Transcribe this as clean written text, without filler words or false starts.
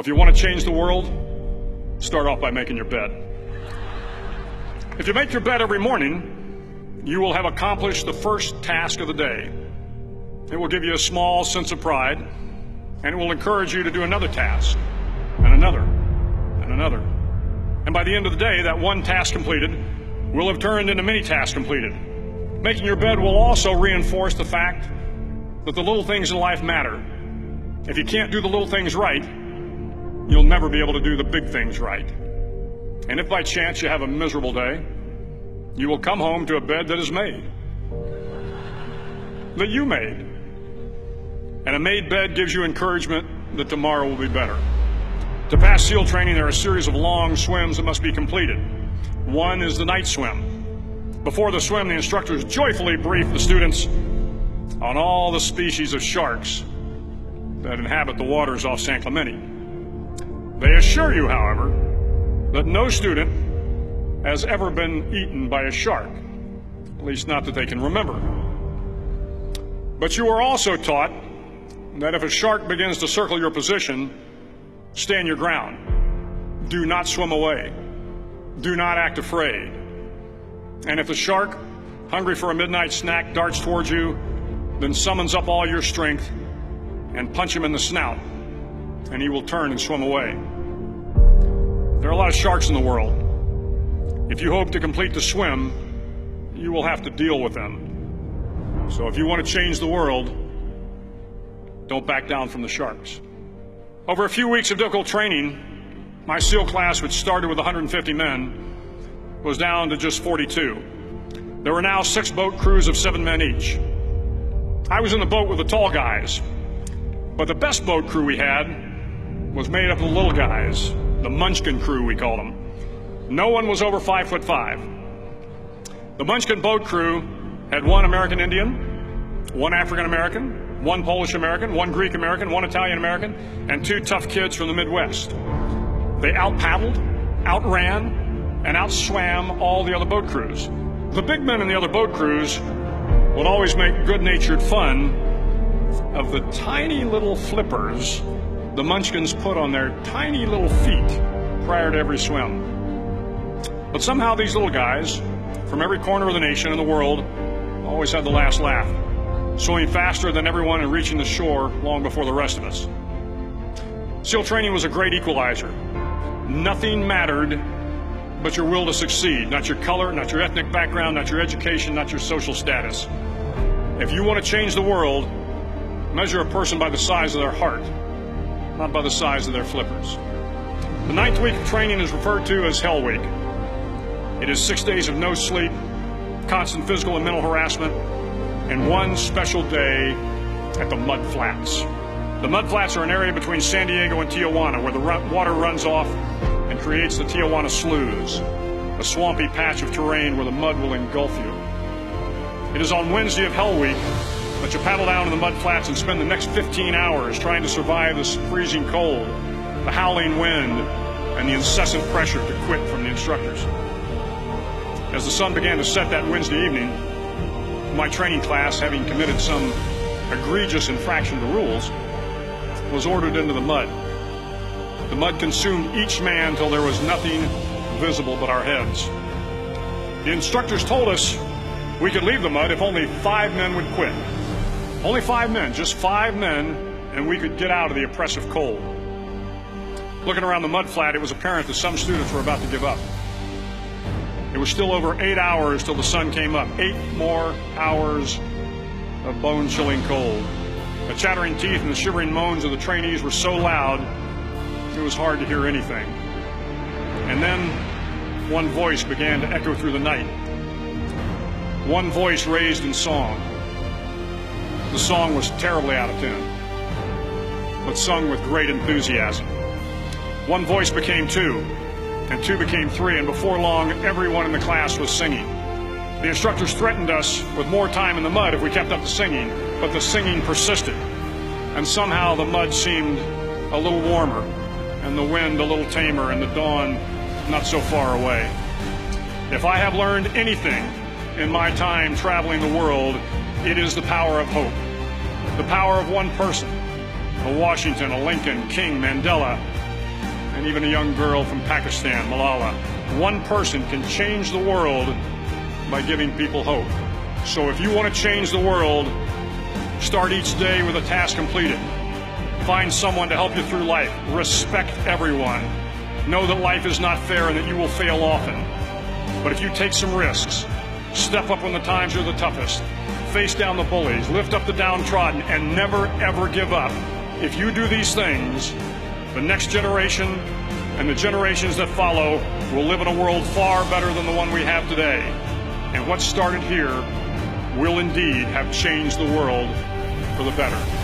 If you want to change the world, start off by making your bed. If you make your bed every morning, you will have accomplished the first task of the day. It will give you a small sense of pride, and it will encourage you to do another task, and another, and another. And by the end of the day, that one task completed will have turned into many tasks completed. Making your bed will also reinforce the fact that the little things in life matter. If you can't do the little things right, you'll never be able to do the big things right. And if by chance you have a miserable day, you will come home to a bed that is made, that you made. And a made bed gives you encouragement that tomorrow will be better. To pass SEAL training, there are a series of long swims that must be completed. One is the night swim. Before the swim, the instructors joyfully brief the students on all the species of sharks that inhabit the waters off San Clemente. They assure you, however, that no student has ever been eaten by a shark, at least not that they can remember. But you are also taught that if a shark begins to circle your position, stand your ground. Do not swim away. Do not act afraid. And if the shark, hungry for a midnight snack, darts towards you, then summons up all your strength and punch him in the snout, and he will turn and swim away. There are a lot of sharks in the world. If you hope to complete the swim, you will have to deal with them. So if you want to change the world, don't back down from the sharks. Over a few weeks of difficult training, my SEAL class, which started with 150 men, was down to just 42. There were now 6 boat crews of 7 men each. I was in the boat with the tall guys, but the best boat crew we had was made up of the little guys, the Munchkin crew, we called them. No one was over 5'5". The Munchkin boat crew had 1 American Indian, 1 African American, 1 Polish American, 1 Greek American, 1 Italian American, and 2 tough kids from the Midwest. They out-paddled, outran, and outswam all the other boat crews. The big men in the other boat crews would always make good-natured fun of the tiny little flippers the Munchkins put on their tiny little feet prior to every swim. But somehow these little guys from every corner of the nation and the world always had the last laugh, swimming faster than everyone and reaching the shore long before the rest of us. SEAL training was a great equalizer. Nothing mattered but your will to succeed, not your color, not your ethnic background, not your education, not your social status. If you want to change the world, measure a person by the size of their heart, not by the size of their flippers. The 9th week of training is referred to as Hell Week. It is 6 days of no sleep, constant physical and mental harassment, and 1 special day at the Mud Flats. The Mud Flats are an area between San Diego and Tijuana where the water runs off and creates the Tijuana Sloughs, a swampy patch of terrain where the mud will engulf you. It is on Wednesday of Hell Week that you paddle down to the Mud Flats and spend the next 15 hours trying to survive this freezing cold, the howling wind, and the incessant pressure to quit from the instructors. As the sun began to set that Wednesday evening, my training class, having committed some egregious infraction to rules, was ordered into the mud. The mud consumed each man till there was nothing visible but our heads. The instructors told us we could leave the mud if only 5 men would quit. Only 5 men, just 5 men, and we could get out of the oppressive cold. Looking around the mud flat, it was apparent that some students were about to give up. It was still over 8 hours till the sun came up. 8 more hours of bone-chilling cold. The chattering teeth and the shivering moans of the trainees were so loud, it was hard to hear anything. And then one voice began to echo through the night. One voice raised in song. The song was terribly out of tune, but sung with great enthusiasm. One voice became 2, and 2 became 3, and before long, everyone in the class was singing. The instructors threatened us with more time in the mud if we kept up the singing, but the singing persisted, and somehow the mud seemed a little warmer, and the wind a little tamer, and the dawn not so far away. If I have learned anything in my time traveling the world, it is the power of hope. The power of one person, a Washington, a Lincoln, King, Mandela, and even a young girl from Pakistan, Malala. One person can change the world by giving people hope. So if you want to change the world, start each day with a task completed. Find someone to help you through life. Respect everyone. Know that life is not fair and that you will fail often. But if you take some risks, step up when the times are the toughest, face down the bullies, lift up the downtrodden, and never ever give up. If you do these things, the next generation and the generations that follow will live in a world far better than the one we have today. And what started here will indeed have changed the world for the better.